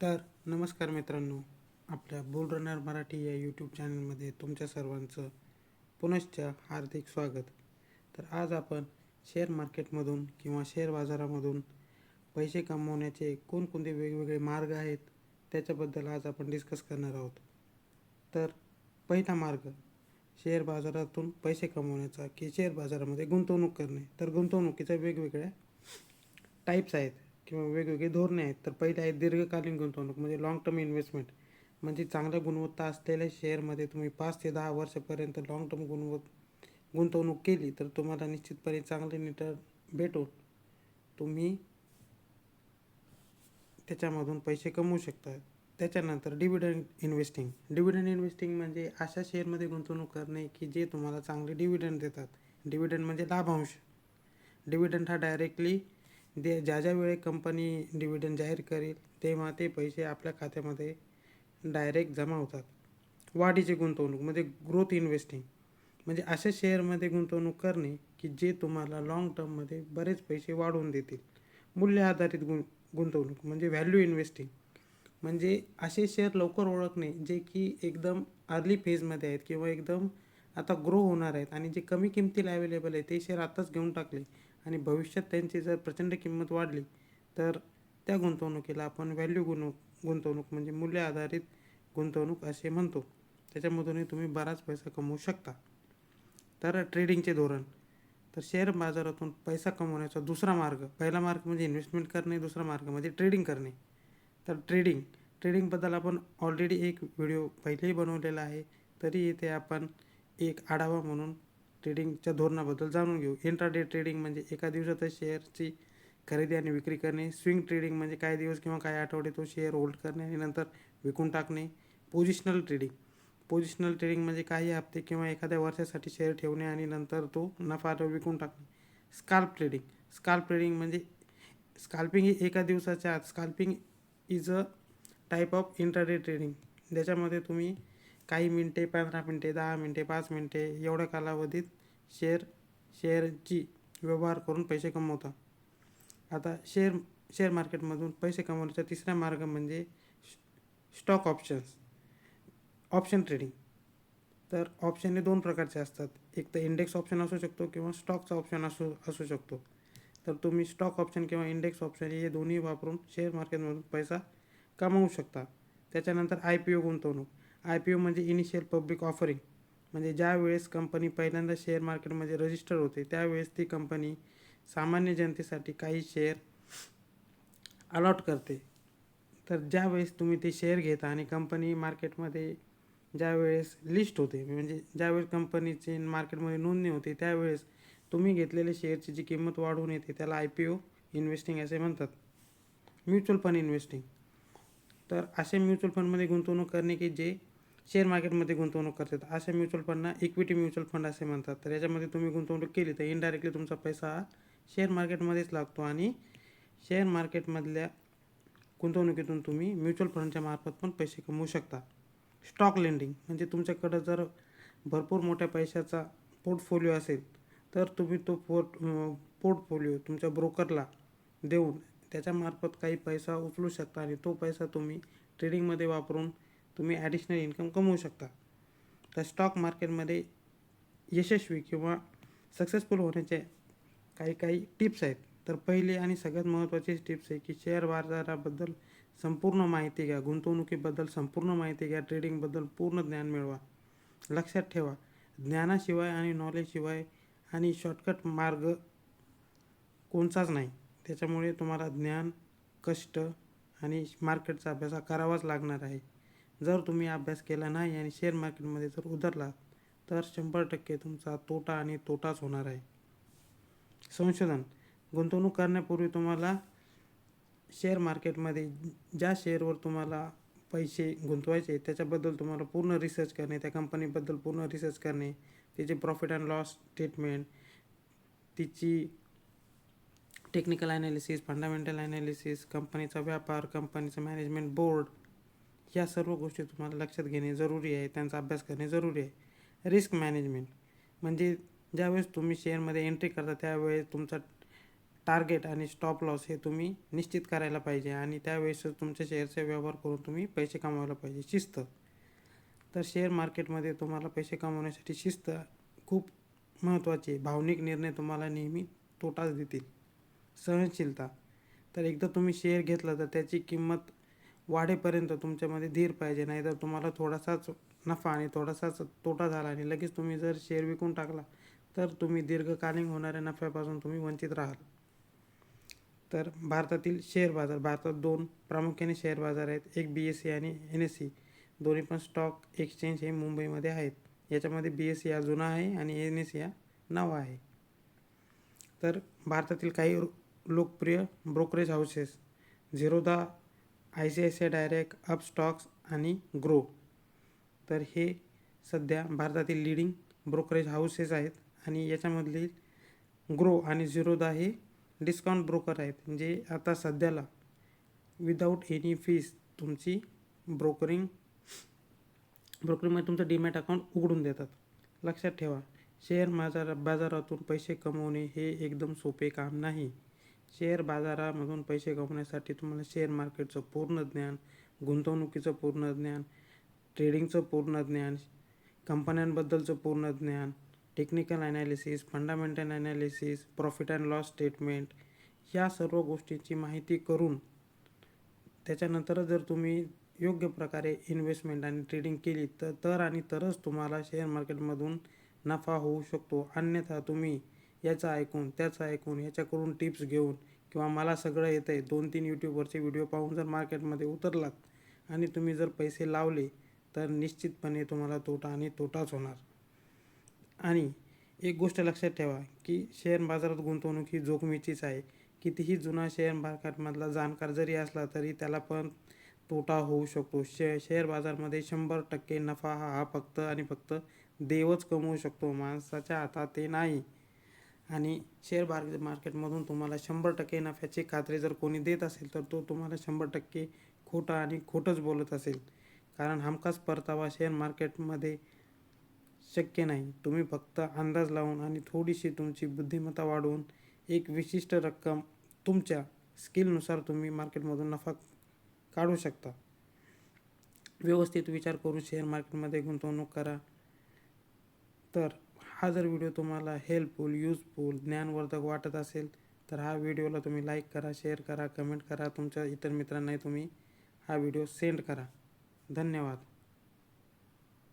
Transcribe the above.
तर नमस्कार मित्रांनो, आपल्या बुल रनर मराठी या यूट्यूब चॅनलमध्ये तुमच्या सर्वांचं पुनश्च हार्दिक स्वागत. तर आज आपण शेअर मार्केटमधून किंवा शेअर बाजारामधून पैसे कमवण्याचे कोणकोणते वेगवेगळे मार्ग आहेत त्याच्याबद्दल आज आपण डिस्कस करणार आहोत. तर पहिला मार्ग शेअर बाजारातून पैसे कमवण्याचा की शेअर बाजारामध्ये गुंतवणूक करणे. तर गुंतवणुकीच्या वेगवेगळ्या टाईप्स आहेत किंवा वेगवेगळे धोरणे आहेत. तर पहिले आहे दीर्घकालीन गुंतवणूक म्हणजे लॉंग टर्म इन्व्हेस्टमेंट. म्हणजे चांगल्या गुणवत्ता असलेल्या शेअरमध्ये तुम्ही 5 ते 10 वर्षापर्यंत लॉंग टर्म गुंतवणूक केली तर तुम्हाला निश्चितपणे चांगले रिटर्न भेटून तुम्ही त्याच्यामधून पैसे कमवू शकता. त्याच्यानंतर डिव्हिडंड इन्व्हेस्टिंग म्हणजे अशा शेअरमध्ये गुंतवणूक करणे की जे तुम्हाला चांगले डिव्हिडंड देतात. डिव्हिडंड म्हणजे लाभांश. डिव्हिडंड हा डायरेक्टली ज्या ज्या वेळी कंपनी डिव्हिडंड जाहीर करेल तेव्हा ते पैसे आपल्या खात्यामध्ये डायरेक्ट जमा होतात. वाढीची गुंतवणूक म्हणजे ग्रोथ इन्व्हेस्टिंग म्हणजे अशा शेअरमध्ये गुंतवणूक करणे की जे तुम्हाला लाँग टर्ममध्ये बरेच पैसे वाढवून देतील. मूल्य आधारित गुंतवणूक म्हणजे व्हॅल्यू इन्व्हेस्टिंग म्हणजे असे शेअर लवकर ओळखणे जे की एकदम अर्ली फेजमध्ये आहेत किंवा एकदम आता ग्रो होणार आहेत आणि जे कमी किमतीला अवेलेबल आहे ते शेअर आत्ताच घेऊन टाकले आणि भविष्यात त्यांची जर प्रचंड किंमत वाढली तर त्या गुंतवणुकीला आपण गुंतवणूक म्हणजे मूल्य आधारित गुंतवणूक असे म्हणतो. त्याच्यामधूनही तुम्ही बराच पैसा कमवू शकता. तर ट्रेडिंगचे धोरण. तर शेअर बाजारातून पैसा कमवण्याचा दुसरा मार्ग, पहिला मार्ग म्हणजे इन्व्हेस्टमेंट करणे, दुसरा मार्ग म्हणजे ट्रेडिंग करणे. तर ट्रेडिंगबद्दल आपण ऑलरेडी एक व्हिडिओ पहिलेही बनवलेला आहे. तरी इथे आपण एक आढावा म्हणून ट्रेडिंगच्या धोरणाबद्दल जाणून घेऊ. इंट्राडे ट्रेडिंग म्हणजे एका दिवसातच शेअरची खरेदी आणि विक्री करणे. स्विंग ट्रेडिंग म्हणजे काही दिवस किंवा काही आठवडे तो शेअर होल्ड करणे आणि नंतर विकून टाकणे. पोझिशनल ट्रेडिंग म्हणजे काही हप्ते किंवा एखाद्या वर्षासाठी शेअर ठेवणे आणि नंतर तो नफा विकून टाकणे. स्काल्प ट्रेडिंग म्हणजे स्काल्पिंग ही एका दिवसाच्या आत. Scalping is a type of intraday trading. ज्याच्यामध्ये तुम्ही काही मिनटे, 15 मिनटे, 10 मिनटे, 5 मिनटे एवढ्या कालावधीत शेअरची व्यवहार करून पैसे कमवता. आता शेअर मार्केटमधून पैसे कमवण्याचा तिसरा मार्ग म्हणजे स्टॉक ऑप्शन ट्रेडिंग. तर ऑप्शन हे 2 प्रकारचे असतात. एक तर इंडेक्स ऑप्शन असू शकतो किंवा स्टॉकचा ऑप्शन असू शकतो. तर तुम्ही स्टॉक ऑप्शन किंवा इंडेक्स ऑप्शन हे दोन्ही वापरून शेअर मार्केटमधून पैसा कमवू शकता. त्याच्यानंतर IPO गुंतवणूक. IPO म्हणजे इनिशियल पब्लिक ऑफरिंग म्हणजे ज्या वेळेस कंपनी पहिल्यांदा शेअर मार्केटमध्ये रजिस्टर होते त्यावेळेस ती कंपनी सामान्य जनतेसाठी काही शेअर अलॉट करते. तर ज्यावेळेस तुम्ही ते शेअर घेता आणि कंपनी मार्केटमध्ये ज्यावेळेस लिस्ट होते म्हणजे ज्यावेळेस कंपनीची मार्केटमध्ये नोंदणी होते त्यावेळेस तुम्ही घेतलेल्या शेअरची जी किंमत वाढून येते त्याला IPO इन्व्हेस्टिंग असे म्हणतात. Mutual fund investing. तर असे म्युच्युअल फंडमध्ये गुंतवणूक करणे की जे शेअर मार्केटमध्ये गुंतवणूक करतात अशा म्युच्युअल फंडना इक्विटी म्युच्युअल फंड असे म्हणतात. तर याच्यामध्ये तुम्ही गुंतवणूक केली तर इनडायरेक्टली तुमचा पैसा शेअर मार्केटमध्येच लागतो आणि शेअर मार्केटमधल्या गुंतवणुकीतून तुम्ही म्युच्युअल फंडच्या मार्फत पण पैसे कमवू शकता. स्टॉक लेंडिंग म्हणजे तुमच्याकडं जर भरपूर मोठ्या पैशाचा पोर्टफोलिओ असेल तर तुम्ही तो पोर्टफोलिओ तुमच्या ब्रोकरला देऊन त्याच्यामार्फत काही पैसा उचलू शकता आणि तो पैसा तुम्ही ट्रेडिंगमध्ये वापरून तुम्ही ॲडिशनल इन्कम कमवू शकता. तर स्टॉक मार्केटमध्ये यशस्वी किंवा सक्सेसफुल होण्याचे काही काही टिप्स आहेत. तर पहिली आणि सगळ्यात महत्त्वाची टिप्स आहे की शेअर बाजाराबद्दल संपूर्ण माहिती घ्या, गुंतवणुकीबद्दल संपूर्ण माहिती घ्या, ट्रेडिंगबद्दल पूर्ण ज्ञान मिळवा. लक्षात ठेवा, ज्ञानाशिवाय आणि नॉलेजशिवाय आणि शॉर्टकट मार्ग कोणताच नाही. त्याच्यामुळे तुम्हाला ज्ञान, कष्ट आणि मार्केटचा अभ्यास करावाच लागणार आहे. जर तुम्ही अभ्यास केला नाही आणि शेअर मार्केटमध्ये जर उतरला तर 100% तुमचा तोटा आणि तोटाच होणार आहे. संशोधन. गुंतवणूक करण्यापूर्वी तुम्हाला शेअर मार्केटमध्ये ज्या शेअरवर तुम्हाला पैसे गुंतवायचे त्याच्याबद्दल तुम्हाला पूर्ण रिसर्च करणे, त्या कंपनीबद्दल पूर्ण रिसर्च करणे, तिचे प्रॉफिट अँड लॉस स्टेटमेंट, तिची टेक्निकल ॲनालिसिस, फंडामेंटल ॲनालिसिस, कंपनीचा व्यापार, कंपनीचा मॅनेजमेंट बोर्ड ह्या सर्व गोष्टी तुम्हाला लक्षात घेणे जरुरी आहे, त्यांचा अभ्यास करणे जरुरी आहे. रिस्क मॅनेजमेंट म्हणजे ज्यावेळेस तुम्ही शेअरमध्ये एंट्री करता त्यावेळेस तुमचा टार्गेट आणि स्टॉप लॉस हे तुम्ही निश्चित करायला पाहिजे आणि त्यावेळेसच तुमच्या शेअरचे व्यवहार करून तुम्ही पैसे कमवायला पाहिजे. शिस्त. तर शेअर मार्केटमध्ये तुम्हाला पैसे कमवण्यासाठी शिस्त खूप महत्त्वाची आहे. भावनिक निर्णय तुम्हाला नेहमी तोटाच देतील. सहनशीलता. तर एकदा तुम्ही शेअर घेतला तर त्याची किंमत वाढेपर्यंत तुमच्यामध्ये धीर पाहिजे, नाहीतर तुम्हाला थोडासाच नफा आणि थोडासाच तोटा झाला आणि लगेच तुम्ही जर शेअर विकून टाकला तर तुम्ही दीर्घकालीन होणाऱ्या नफ्यापासून तुम्ही वंचित राहाल. तर भारतातील शेअर बाजार. भारतात 2 प्रामुख्याने शेअर बाजार आहेत. एक BSE आणि NSE. दोन्ही पण स्टॉक एक्सचेंज हे मुंबईमध्ये आहेत. याच्यामध्ये BSE हा जुना आहे आणि NSE हा नवा आहे. तर भारतातील काही लोकप्रिय brokerage houses: Zerodha, ICICI direct, Upstox आणि ग्रो. तर हे सध्या भारतातील लीडिंग ब्रोकरेज हाऊसेस आहेत आणि याच्यामधील ग्रो आणि झिरोधा हे डिस्काउंट ब्रोकर आहेत, जे आता सध्याला विदाऊट एनी फीस तुमची ब्रोकरिंगमध्ये तुमचं डीमॅट अकाउंट उघडून देतात. लक्षात ठेवा, शेअर बाजारातून पैसे कमवणे हे एकदम सोपे काम नाही. शेअर बाजारामधून पैसे कमवण्यासाठी तुम्हाला शेअर मार्केटचं पूर्ण ज्ञान, गुंतवणुकीचं पूर्ण ज्ञान, ट्रेडिंगचं पूर्ण ज्ञान, कंपन्यांबद्दलचं पूर्ण ज्ञान, technical analysis, fundamental analysis, profit and loss statement या सर्व गोष्टींची माहिती करून त्याच्यानंतर जर तुम्ही योग्य प्रकारे इन्व्हेस्टमेंट आणि ट्रेडिंग केली तरच तुम्हाला शेअर मार्केटमधून नफा होऊ शकतो. अन्यथा तुम्ही याचं ऐकून त्याचं ऐकून याच्याकडून टिप्स घेऊन किंवा मला सगळं येतं आहे 2-3 यूट्यूबवरचे व्हिडिओ पाहून जर मार्केटमध्ये उतरलात आणि तुम्ही जर पैसे लावले तर निश्चितपणे तुम्हाला तोटा आणि तोटाच होणार. आणि एक गोष्ट लक्षात ठेवा की शेअर बाजारात गुंतवणूक ही जोखमीचीच आहे. कितीही जुना शेअर मार्केटमधला जाणकार जरी असला तरी त्याला पण तोटा होऊ शकतो. शेअर बाजारमध्ये 100% नफा हा फक्त आणि फक्त देवच कमवू शकतो, माणसाच्या हातात ते नाही. आणि शेअर मार्केटमधून तुम्हाला 100% नफ्याची खात्री जर कोणी देत असेल तर तो तुम्हाला 100% खोटं आणि खोटंच बोलत असेल. कारण हमखास परतावा शेअर मार्केटमध्ये शक्य नाही. तुम्ही फक्त अंदाज लावून आणि थोडीशी तुमची बुद्धिमत्ता वाढवून एक विशिष्ट रक्कम तुमच्या स्किलनुसार तुम्ही मार्केटमधून नफा काढू शकता. व्यवस्थित विचार करून शेअर मार्केटमध्ये गुंतवणूक करा. तर हा जर व्हिडिओ तुम्हाला हेल्पफुल, युजफुल, ज्ञानवर्धक वाटत असेल तर हा व्हिडिओला तुम्ही लाईक करा, शेअर करा, कमेंट करा. तुमच्या इतर मित्रांनाही तुम्ही हा व्हिडिओ सेंड करा. धन्यवाद.